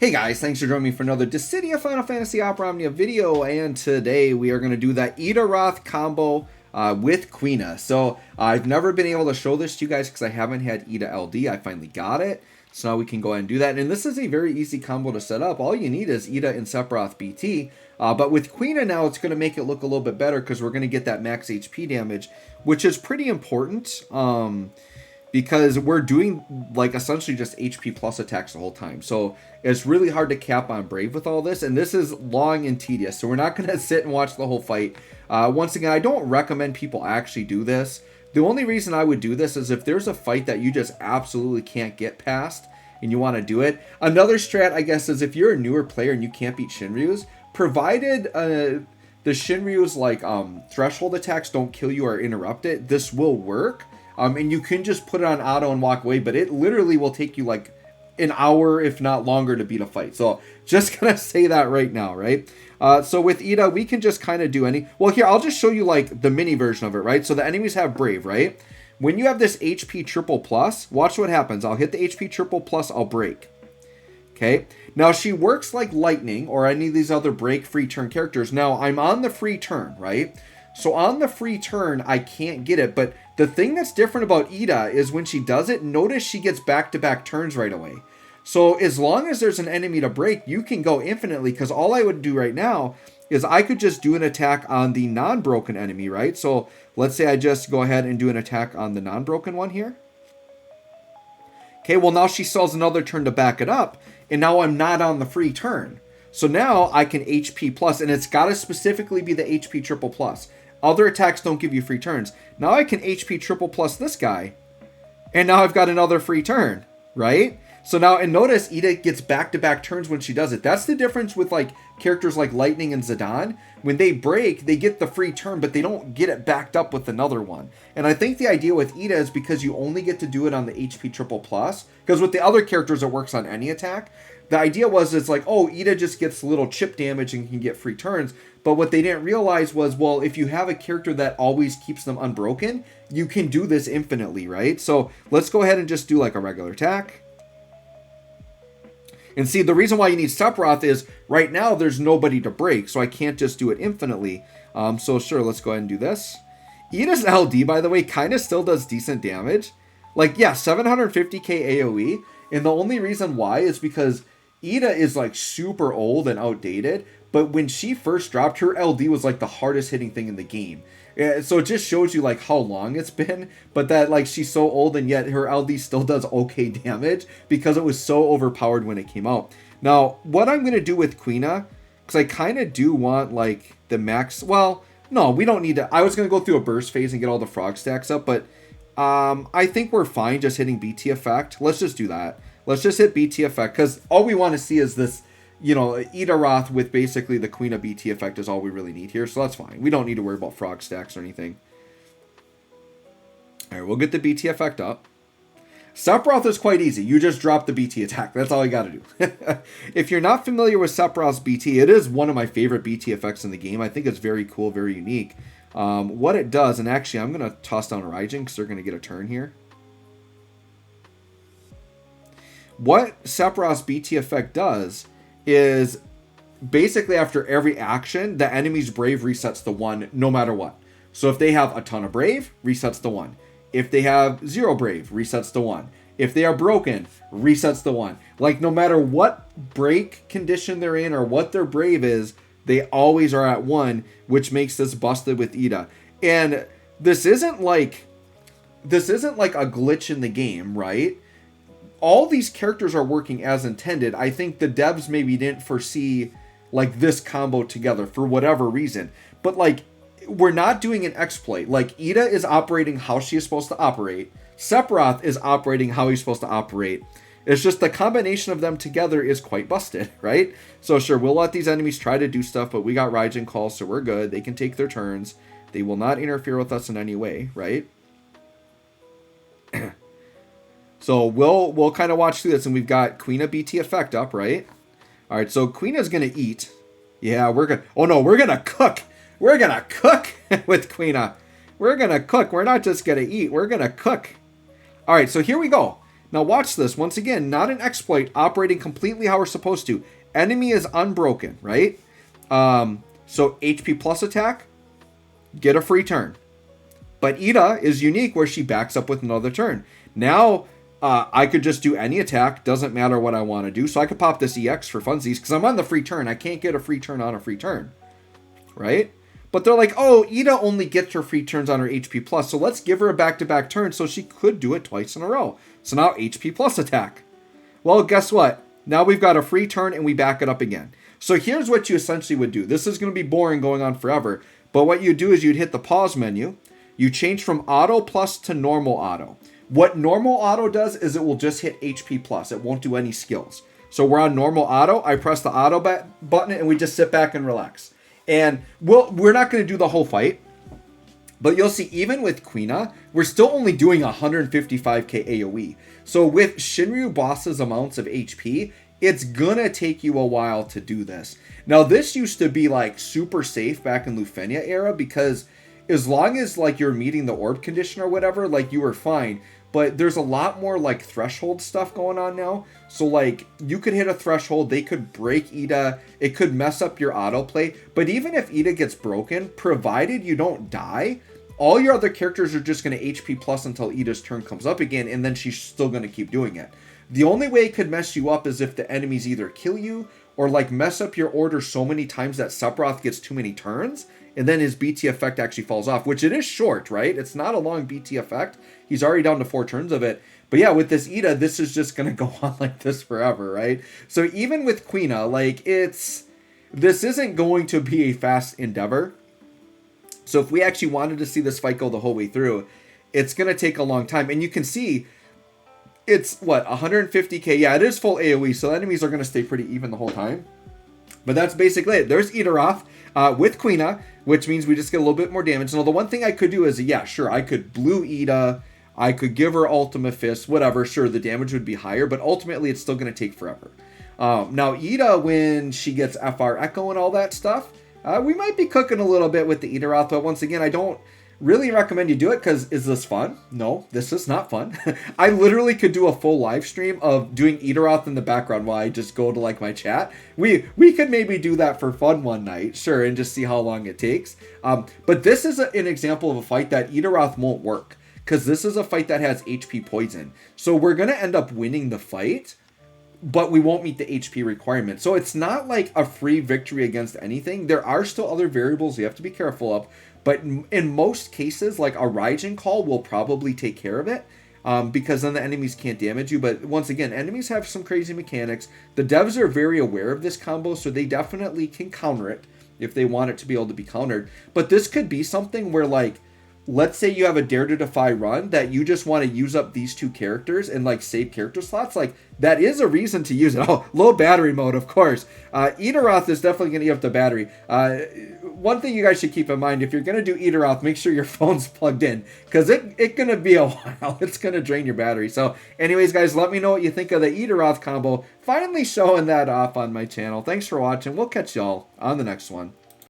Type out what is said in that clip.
Hey guys, thanks for joining me for another Dissidia Final Fantasy Opera Omnia video, and today we are going to do that Ydaroth combo with Quina. So I've never been able to show this to you guys because I haven't had Yda LD. I finally got it, so now we can go ahead and do that. And this is a very easy combo to set up. All you need is Yda and Sephiroth BT, but with Quina now it's going to make it look a little bit better because we're going to get that max HP damage, which is pretty important. Because we're doing, like, essentially just HP plus attacks the whole time. So it's really hard to cap on Brave with all this. And this is long and tedious. So we're not going to sit and watch the whole fight. Once again, I don't recommend people actually do this. The only reason I would do this is if there's a fight that you just absolutely can't get past and you want to do it. Another strat, I guess, is if you're a newer player and you can't beat Shinryu's, provided the Shinryu's, like, threshold attacks don't kill you or interrupt it, this will work. And you can just put it on auto and walk away, but it literally will take you like an hour, if not longer, to beat a fight. So just gonna say that right now, right? So with Yda, we can just kind of do any... Well, here, I'll just show you like the mini version of it, right? So the enemies have Brave, right? When you have this HP triple plus, watch what happens. I'll hit the HP triple plus, I'll break. Okay? Now, she works like Lightning or any of these other break free turn characters. Now, I'm on the free turn, right? So on the free turn, I can't get it, but the thing that's different about Yda is when she does it, notice she gets back-to-back turns right away. So as long as there's an enemy to break, you can go infinitely, because all I would do right now is I could just do an attack on the non-broken enemy, right? So let's say I just go ahead and do an attack on the non-broken one here. Okay, well now she sells another turn to back it up, and now I'm not on the free turn. So now I can HP plus, and it's got to specifically be the HP triple plus. Other attacks don't give you free turns. Now I can HP triple plus this guy. And now I've got another free turn, right? So now, and notice Yda gets back-to-back turns when she does it. That's the difference with like characters like Lightning and Zidane. When they break, they get the free turn, but they don't get it backed up with another one. And I think the idea with Yda is because you only get to do it on the HP triple plus. Because with the other characters, it works on any attack. The idea was it's like, oh, Yda just gets little chip damage and can get free turns. But what they didn't realize was, well, if you have a character that always keeps them unbroken, you can do this infinitely, right? So let's go ahead and just do like a regular attack. And see, the reason why you need Sephiroth is right now there's nobody to break, so I can't just do it infinitely. So sure, let's go ahead and do this. Yda's LD, by the way, kind of still does decent damage. Like, yeah, 750k AoE. And the only reason why is because Yda is like super old and outdated, but when she first dropped, her LD was like the hardest hitting thing in the game. So it just shows you like how long it's been, but that like she's so old and yet her LD still does okay damage because it was so overpowered when it came out. Now, what I'm going to do with Quina, because I kind of do want like the max, well, no, we don't need to. I was going to go through a burst phase and get all the frog stacks up, but I think we're fine just hitting BT effect. Let's just do that. Let's just hit BT effect, because all we want to see is this, you know, Ydaroth with basically the Quina BT effect is all we really need here, so that's fine. We don't need to worry about frog stacks or anything. Alright, we'll get the BT effect up. Sephiroth is quite easy. You just drop the BT attack. That's all you got to do. If you're not familiar with Sephiroth's BT, it is one of my favorite BT effects in the game. I think it's very cool, very unique. What it does, and actually I'm going to toss down Raijin because they're going to get a turn here. What Sephiroth's BT effect does is basically after every action, the enemy's Brave resets the 1 no matter what. So if they have a ton of Brave, resets the 1. If they have 0 Brave, resets the 1. If they are broken, resets the 1. Like no matter what break condition they're in or what their Brave is, they always are at 1, which makes this busted with Yda. And this isn't like a glitch in the game, right? All these characters are working as intended. I think the devs maybe didn't foresee like this combo together for whatever reason. But like, we're not doing an exploit. Like, Yda is operating how she is supposed to operate. Sephiroth is operating how he's supposed to operate. It's just the combination of them together is quite busted, right? So sure, we'll let these enemies try to do stuff, but we got Raijin calls, so we're good. They can take their turns. They will not interfere with us in any way, right? So we'll kind of watch through this, and we've got Quina BT effect up, right? All right, so Quina's going to eat. Yeah, we're going to... Oh, no, we're going to cook. We're going to cook with Quina. We're going to cook. We're not just going to eat. We're going to cook. All right, so here we go. Now watch this. Once again, not an exploit, operating completely how we're supposed to. Enemy is unbroken, right? So HP plus attack, get a free turn. But Yda is unique where she backs up with another turn. Now, I could just do any attack. Doesn't matter what I want to do. So I could pop this EX for funsies because I'm on the free turn. I can't get a free turn on a free turn. Right? But they're like, oh, Yda only gets her free turns on her HP plus. So let's give her a back-to-back turn so she could do it twice in a row. So now HP plus attack. Well, guess what? Now we've got a free turn and we back it up again. So here's what you essentially would do. This is going to be boring going on forever. But what you do is you'd hit the pause menu. You change from auto plus to normal auto. What normal auto does is it will just hit HP plus. It won't do any skills. So we're on normal auto. I press the auto button and we just sit back and relax. And we're not going to do the whole fight. But you'll see even with Quina, we're still only doing 155k AoE. So with Shinryu boss's amounts of HP, it's going to take you a while to do this. Now this used to be like super safe back in Lufenia era because as long as like you're meeting the orb condition or whatever, like you were fine. But there's a lot more like threshold stuff going on now. So like you could hit a threshold, they could break Yda, it could mess up your autoplay. But even if Yda gets broken, provided you don't die, all your other characters are just going to HP plus until Yda's turn comes up again, and then she's still going to keep doing it. The only way it could mess you up is if the enemies either kill you or like mess up your order so many times that Sephiroth gets too many turns, and then his BT effect actually falls off, which it is short, right? It's not a long BT effect. He's already down to 4 turns of it. But yeah, with this Yda, this is just going to go on like this forever, right? So even with Quina, like this isn't going to be a fast endeavor. So if we actually wanted to see this fight go the whole way through, it's going to take a long time. And you can see it's, what, 150k? Yeah, it is full AoE, so enemies are going to stay pretty even the whole time. But that's basically it. There's Ydaroth with Quina, which means we just get a little bit more damage. Now, the one thing I could do is, yeah, sure, I could blue Yda, I could give her Ultima Fist, whatever, sure, the damage would be higher, but ultimately it's still going to take forever. Now, Yda, when she gets FR Echo and all that stuff, we might be cooking a little bit with the Ydaroth, but once again, I don't really recommend you do it because is this fun? No, this is not fun. I literally could do a full live stream of doing Ydaroth in the background while I just go to like my chat. We could maybe do that for fun one night, sure, and just see how long it takes. But this is an example of a fight that Ydaroth won't work because this is a fight that has HP poison. So we're going to end up winning the fight, but we won't meet the HP requirement. So it's not like a free victory against anything. There are still other variables you have to be careful of. But in most cases, like a Raijin call will probably take care of it because then the enemies can't damage you. But once again, enemies have some crazy mechanics. The devs are very aware of this combo, so they definitely can counter it if they want it to be able to be countered. But this could be something where, like, let's say you have a Dare to Defy run that you just want to use up these 2 characters and like save character slots. Like that is a reason to use it. Oh, low battery mode, of course. Ydaroth is definitely going to eat up the battery. One thing you guys should keep in mind, if you're going to do Ydaroth, make sure your phone's plugged in because it's going to be a while. It's going to drain your battery. So anyways, guys, let me know what you think of the Ydaroth combo. Finally showing that off on my channel. Thanks for watching. We'll catch y'all on the next one.